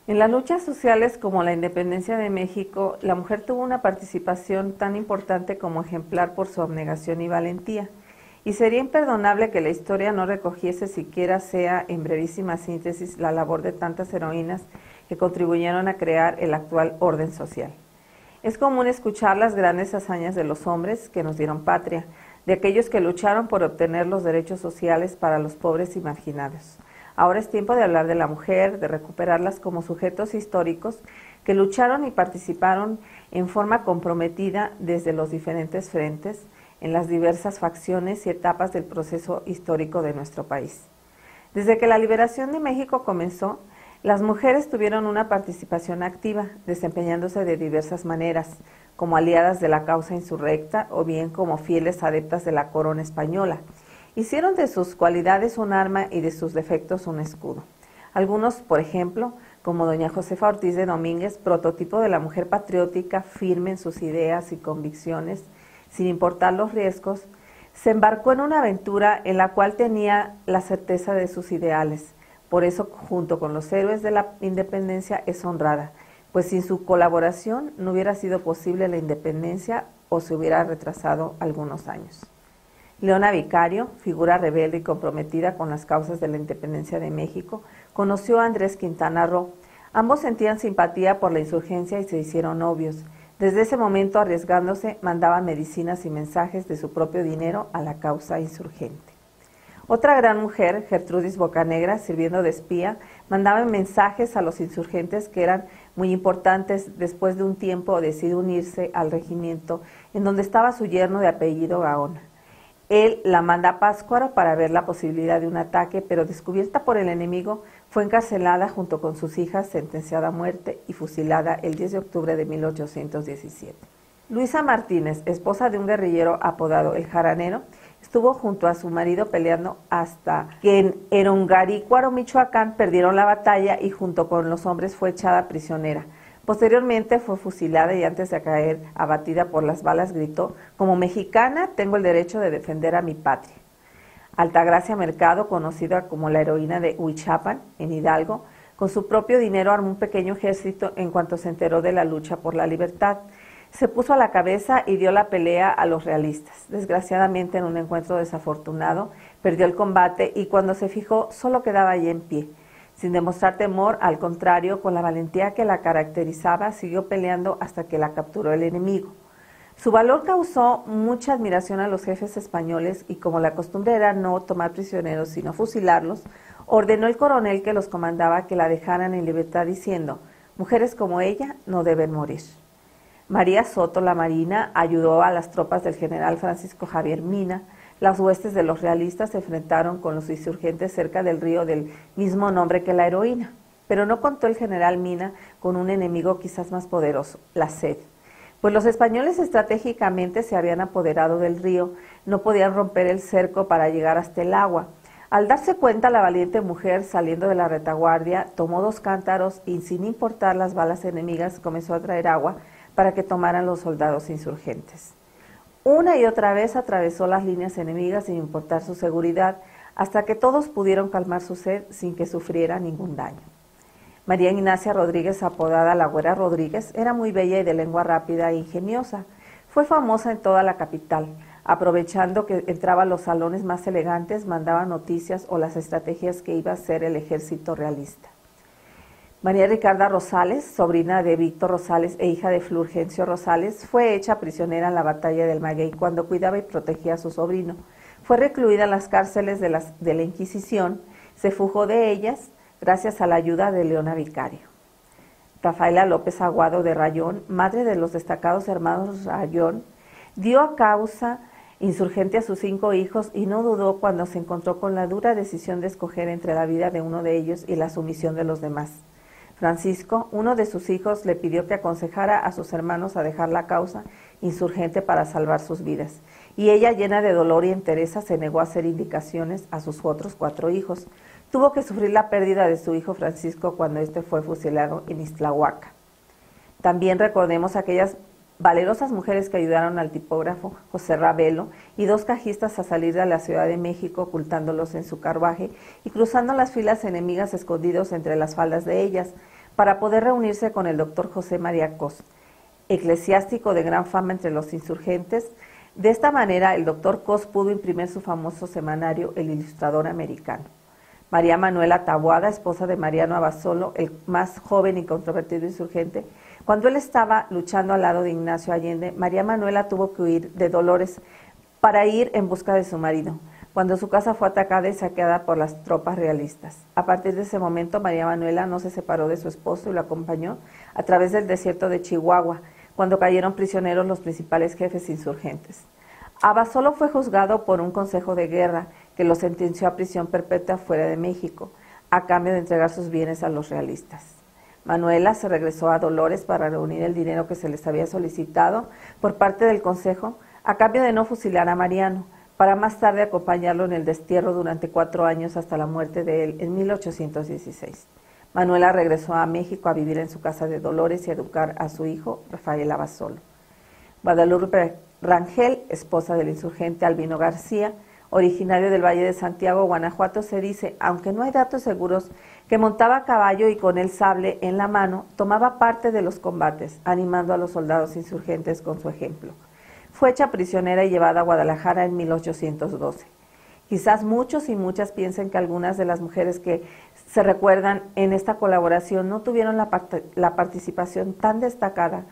En las luchas sociales como la independencia de México, la mujer tuvo una participación tan importante como ejemplar por su abnegación y valentía, y sería imperdonable que la historia no recogiese siquiera sea en brevísima síntesis la labor de tantas heroínas que contribuyeron a crear el actual orden social. Es común escuchar las grandes hazañas de los hombres que nos dieron patria, de aquellos que lucharon por obtener los derechos sociales para los pobres y marginados. Ahora es tiempo de hablar de la mujer, de recuperarlas como sujetos históricos que lucharon y participaron en forma comprometida desde los diferentes frentes, en las diversas facciones y etapas del proceso histórico de nuestro país. Desde que la liberación de México comenzó, las mujeres tuvieron una participación activa, desempeñándose de diversas maneras, como aliadas de la causa insurrecta o bien como fieles adeptas de la corona española. Hicieron de sus cualidades un arma y de sus defectos un escudo. Algunos, por ejemplo, como doña Josefa Ortiz de Domínguez, prototipo de la mujer patriótica, firme en sus ideas y convicciones, sin importar los riesgos, se embarcó en una aventura en la cual tenía la certeza de sus ideales. Por eso, junto con los héroes de la independencia, es honrada, pues sin su colaboración no hubiera sido posible la independencia o se hubiera retrasado algunos años. Leona Vicario, figura rebelde y comprometida con las causas de la independencia de México, conoció a Andrés Quintana Roo. Ambos sentían simpatía por la insurgencia y se hicieron novios. Desde ese momento, arriesgándose, mandaban medicinas y mensajes de su propio dinero a la causa insurgente. Otra gran mujer, Gertrudis Bocanegra, sirviendo de espía, mandaba mensajes a los insurgentes que eran muy importantes. Después de un tiempo decidió unirse al regimiento en donde estaba su yerno de apellido Gaona. Él la manda a Pátzcuaro para ver la posibilidad de un ataque, pero descubierta por el enemigo, fue encarcelada junto con sus hijas, sentenciada a muerte y fusilada el 10 de octubre de 1817. Luisa Martínez, esposa de un guerrillero apodado El Jaranero, estuvo junto a su marido peleando hasta que en Erongarícuaro, Michoacán, perdieron la batalla y junto con los hombres fue echada prisionera. Posteriormente fue fusilada y antes de caer abatida por las balas gritó: "Como mexicana tengo el derecho de defender a mi patria". Altagracia Mercado, conocida como la heroína de Huichapan, en Hidalgo, con su propio dinero armó un pequeño ejército en cuanto se enteró de la lucha por la libertad. Se puso a la cabeza y dio la pelea a los realistas. Desgraciadamente, en un encuentro desafortunado, perdió el combate y cuando se fijó solo quedaba allí en pie. Sin demostrar temor, al contrario, con la valentía que la caracterizaba, siguió peleando hasta que la capturó el enemigo. Su valor causó mucha admiración a los jefes españoles y como la costumbre era no tomar prisioneros sino fusilarlos, ordenó el coronel que los comandaba que la dejaran en libertad diciendo: "Mujeres como ella no deben morir". María Soto, la marina, ayudó a las tropas del general Francisco Javier Mina. Las huestes de los realistas se enfrentaron con los insurgentes cerca del río del mismo nombre que la heroína, pero no contó el general Mina con un enemigo quizás más poderoso, la sed. Pues los españoles estratégicamente se habían apoderado del río, no podían romper el cerco para llegar hasta el agua. Al darse cuenta, la valiente mujer, saliendo de la retaguardia, tomó 2 cántaros y, sin importar las balas enemigas, comenzó a traer agua para que tomaran los soldados insurgentes. Una y otra vez atravesó las líneas enemigas sin importar su seguridad, hasta que todos pudieron calmar su sed sin que sufriera ningún daño. María Ignacia Rodríguez, apodada la Güera Rodríguez, era muy bella y de lengua rápida e ingeniosa. Fue famosa en toda la capital. Aprovechando que entraba a los salones más elegantes, mandaba noticias o las estrategias que iba a hacer el ejército realista. María Ricarda Rosales, sobrina de Víctor Rosales e hija de Fulgencio Rosales, fue hecha prisionera en la batalla del Maguey cuando cuidaba y protegía a su sobrino. Fue recluida en las cárceles de la Inquisición, se fugó de ellas gracias a la ayuda de Leona Vicario. Rafaela López Aguado de Rayón, madre de los destacados hermanos Rayón, dio a causa insurgente a sus 5 hijos y no dudó cuando se encontró con la dura decisión de escoger entre la vida de uno de ellos y la sumisión de los demás. Francisco, uno de sus hijos, le pidió que aconsejara a sus hermanos a dejar la causa insurgente para salvar sus vidas, y ella, llena de dolor y entereza, se negó a hacer indicaciones a sus otros 4 hijos. Tuvo que sufrir la pérdida de su hijo Francisco cuando éste fue fusilado en Ixtlahuaca. También recordemos aquellas valerosas mujeres que ayudaron al tipógrafo José Ravelo y 2 cajistas a salir de la Ciudad de México ocultándolos en su carruaje y cruzando las filas enemigas escondidos entre las faldas de ellas para poder reunirse con el doctor José María Cos, eclesiástico de gran fama entre los insurgentes. De esta manera, el doctor Cos pudo imprimir su famoso semanario El Ilustrador Americano. María Manuela Taboada, esposa de Mariano Abasolo, el más joven y controvertido insurgente, cuando él estaba luchando al lado de Ignacio Allende, María Manuela tuvo que huir de Dolores para ir en busca de su marido, cuando su casa fue atacada y saqueada por las tropas realistas. A partir de ese momento, María Manuela no se separó de su esposo y lo acompañó a través del desierto de Chihuahua, cuando cayeron prisioneros los principales jefes insurgentes. Abasolo fue juzgado por un consejo de guerra que lo sentenció a prisión perpetua fuera de México, a cambio de entregar sus bienes a los realistas. Manuela se regresó a Dolores para reunir el dinero que se les había solicitado por parte del consejo, a cambio de no fusilar a Mariano, para más tarde acompañarlo en el destierro durante 4 años hasta la muerte de él en 1816. Manuela regresó a México a vivir en su casa de Dolores y a educar a su hijo, Rafael Abasolo. Guadalupe Rangel, esposa del insurgente Albino García, originario del Valle de Santiago, Guanajuato, se dice, aunque no hay datos seguros, que montaba a caballo y con el sable en la mano tomaba parte de los combates, animando a los soldados insurgentes con su ejemplo. Fue hecha prisionera y llevada a Guadalajara en 1812. Quizás muchos y muchas piensen que algunas de las mujeres que se recuerdan en esta colaboración no tuvieron la participación tan destacada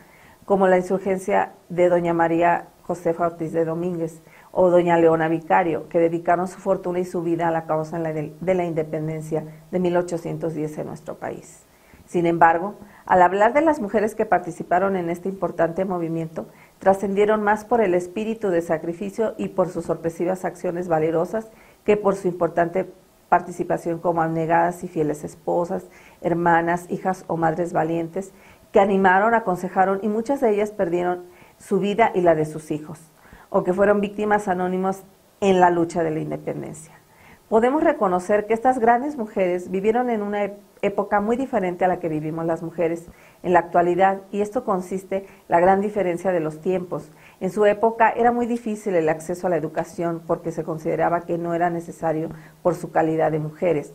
como la insurgencia de doña María Josefa Ortiz de Domínguez o doña Leona Vicario, que dedicaron su fortuna y su vida a la causa de la independencia de 1810 en nuestro país. Sin embargo, al hablar de las mujeres que participaron en este importante movimiento, trascendieron más por el espíritu de sacrificio y por sus sorpresivas acciones valerosas que por su importante participación como abnegadas y fieles esposas, hermanas, hijas o madres valientes, que animaron, aconsejaron y muchas de ellas perdieron su vida y la de sus hijos, o que fueron víctimas anónimas en la lucha de la independencia. Podemos reconocer que estas grandes mujeres vivieron en una época muy diferente a la que vivimos las mujeres en la actualidad, y esto consiste en la gran diferencia de los tiempos. En su época era muy difícil el acceso a la educación porque se consideraba que no era necesario por su calidad de mujeres.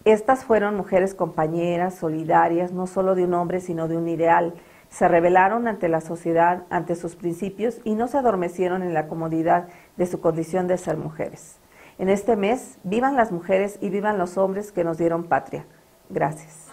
Estas fueron mujeres compañeras, solidarias, no solo de un hombre, sino de un ideal. Se rebelaron ante la sociedad, ante sus principios y no se adormecieron en la comodidad de su condición de ser mujeres. En este mes, vivan las mujeres y vivan los hombres que nos dieron patria. Gracias.